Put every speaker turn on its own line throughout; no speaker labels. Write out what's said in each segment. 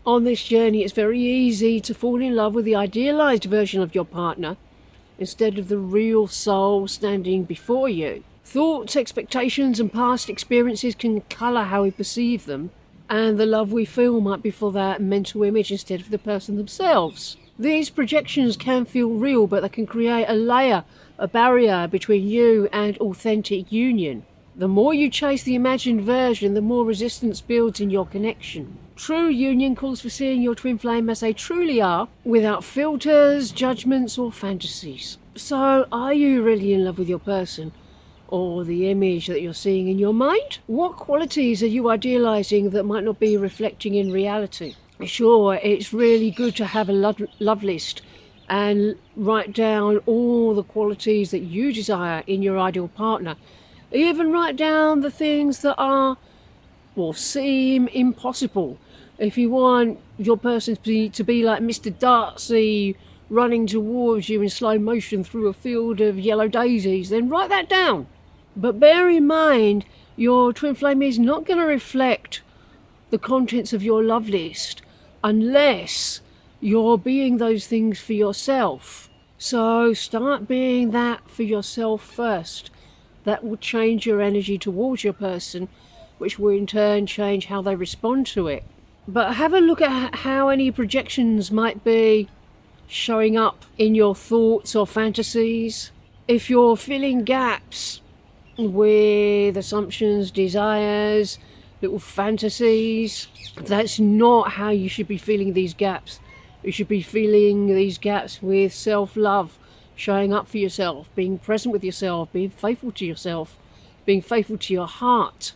On this journey, it's very easy to fall in love with the idealized version of your partner instead of the real soul standing before you. Thoughts, expectations, and past experiences can colour how we perceive them, and the love we feel might be for that mental image instead of the person themselves. These projections can feel real, but they can create a barrier between you and authentic union. The more you chase the imagined version, the more resistance builds in your connection. True union calls for seeing your twin flame as they truly are, without filters, judgments, or fantasies. So, are you really in love with your person? Or the image that you're seeing in your mind? What qualities are you idealizing that might not be reflecting in reality? Sure, it's really good to have a love list and write down all the qualities that you desire in your ideal partner. Even write down the things that are or seem impossible. If you want your person to be like Mr. Darcy running towards you in slow motion through a field of yellow daisies, then write that down. But bear in mind, your twin flame is not going to reflect the contents of your love list unless you're being those things for yourself. So start being that for yourself first. That will change your energy towards your person, which will in turn change how they respond to it. But have a look at how any projections might be showing up in your thoughts or fantasies. If you're filling gaps with assumptions, desires, little fantasies, that's not how you should be feeling these gaps. You should be feeling these gaps with self-love, showing up for yourself, being present with yourself, being faithful to yourself, being faithful to your heart.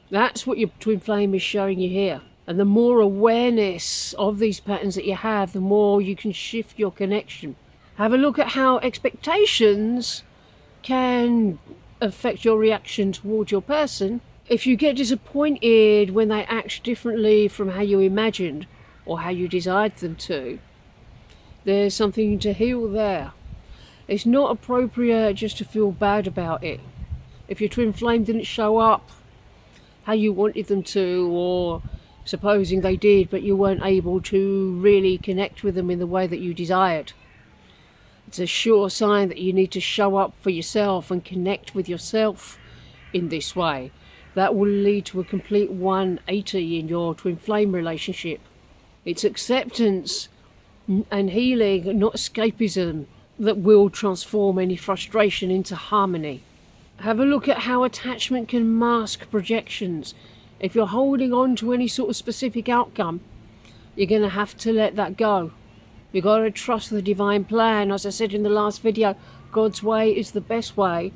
That's what your twin flame is showing you here. And the more awareness of these patterns that you have, the more you can shift your connection. Have a look at how expectations can affect your reaction towards your person. If you get disappointed when they act differently from how you imagined or how you desired them to, there's something to heal there. It's not appropriate just to feel bad about it. If your twin flame didn't show up how you wanted them to, or supposing they did but you weren't able to really connect with them in the way that you desired, it's a sure sign that you need to show up for yourself and connect with yourself in this way. That will lead to a complete 180 in your twin flame relationship. It's acceptance and healing, not escapism, that will transform any frustration into harmony. Have a look at how attachment can mask projections. If you're holding on to any sort of specific outcome, you're going to have to let that go. You've got to trust the divine plan. As I said in the last video, God's way is the best way.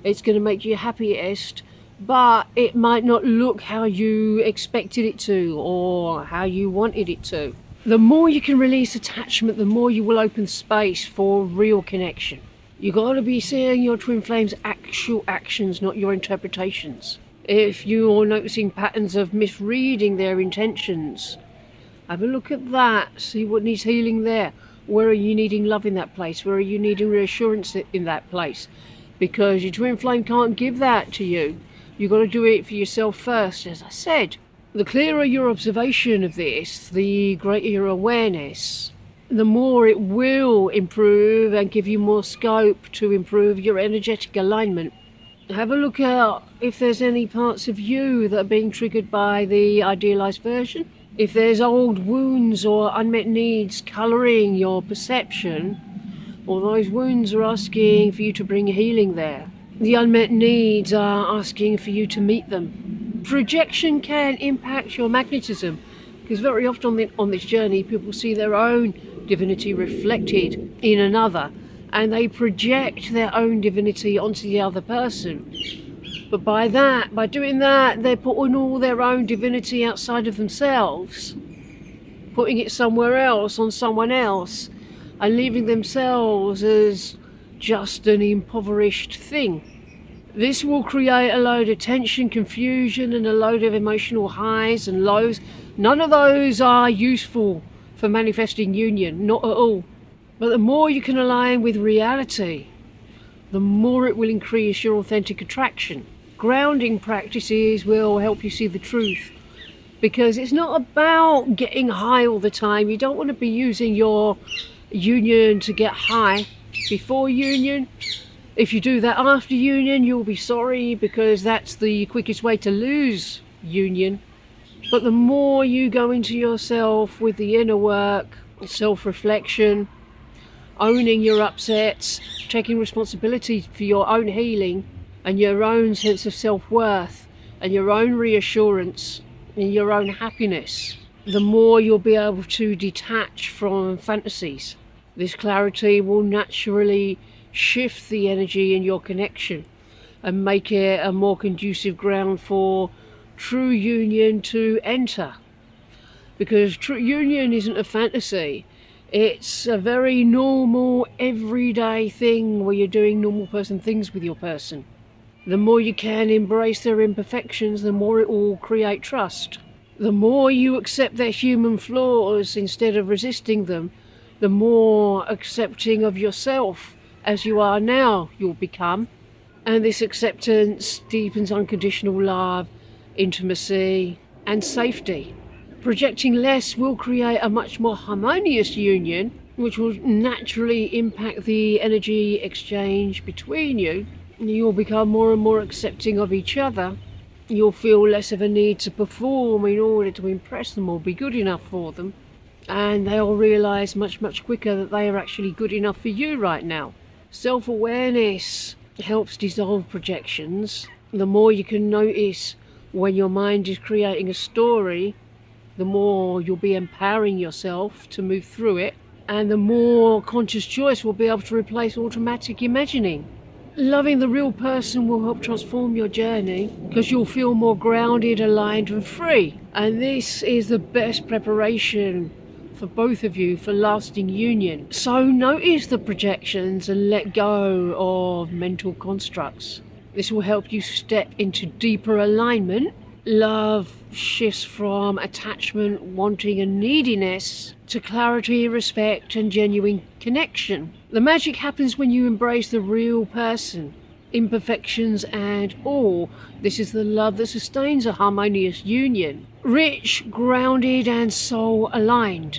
It's going to make you happiest, but it might not look how you expected it to or how you wanted it to. The more you can release attachment, the more you will open space for real connection. You've got to be seeing your twin flame's actual actions, not your interpretations. If you're noticing patterns of misreading their intentions, have a look at that, see what needs healing there. Where are you needing love in that place? Where are you needing reassurance in that place? Because your twin flame can't give that to you. You've got to do it for yourself first, as I said. The clearer your observation of this, the greater your awareness, the more it will improve and give you more scope to improve your energetic alignment. Have a look at if there's any parts of you that are being triggered by the idealized version. If there's old wounds or unmet needs colouring your perception, or those wounds are asking for you to bring healing there. The unmet needs are asking for you to meet them. Projection can impact your magnetism, because very often on this journey people see their own divinity reflected in another, and they project their own divinity onto the other person. But by doing that, they're putting all their own divinity outside of themselves, putting it somewhere else, on someone else, and leaving themselves as just an impoverished thing. This will create a load of tension, confusion, and a load of emotional highs and lows. None of those are useful for manifesting union, not at all. But the more you can align with reality, the more it will increase your authentic attraction. Grounding practices will help you see the truth because it's not about getting high all the time. You don't want to be using your union to get high before union. If you do that after union, you'll be sorry, because that's the quickest way to lose union. But the more you go into yourself with the inner work, self-reflection, owning your upsets, taking responsibility for your own healing and your own sense of self-worth and your own reassurance and your own happiness, the more you'll be able to detach from fantasies. This clarity will naturally shift the energy in your connection and make it a more conducive ground for true union to enter. Because true union isn't a fantasy. It's a very normal, everyday thing where you're doing normal person things with your person. The more you can embrace their imperfections, the more it will create trust. The more you accept their human flaws instead of resisting them, the more accepting of yourself as you are now you'll become. And this acceptance deepens unconditional love, intimacy, and safety. Projecting less will create a much more harmonious union, which will naturally impact the energy exchange between you. You'll become more and more accepting of each other. You'll feel less of a need to perform in order to impress them or be good enough for them. And they'll realise much, much quicker that they are actually good enough for you right now. Self-awareness helps dissolve projections. The more you can notice when your mind is creating a story, the more you'll be empowering yourself to move through it, and the more conscious choice will be able to replace automatic imagining. Loving the real person will help transform your journey, because you'll feel more grounded, aligned and free. And this is the best preparation for both of you for lasting union. So notice the projections and let go of mental constructs. This will help you step into deeper alignment. Love shifts from attachment, wanting and neediness to clarity, respect and genuine connection. The magic happens when you embrace the real person, imperfections and all. This is the love that sustains a harmonious union. Rich, grounded and soul aligned.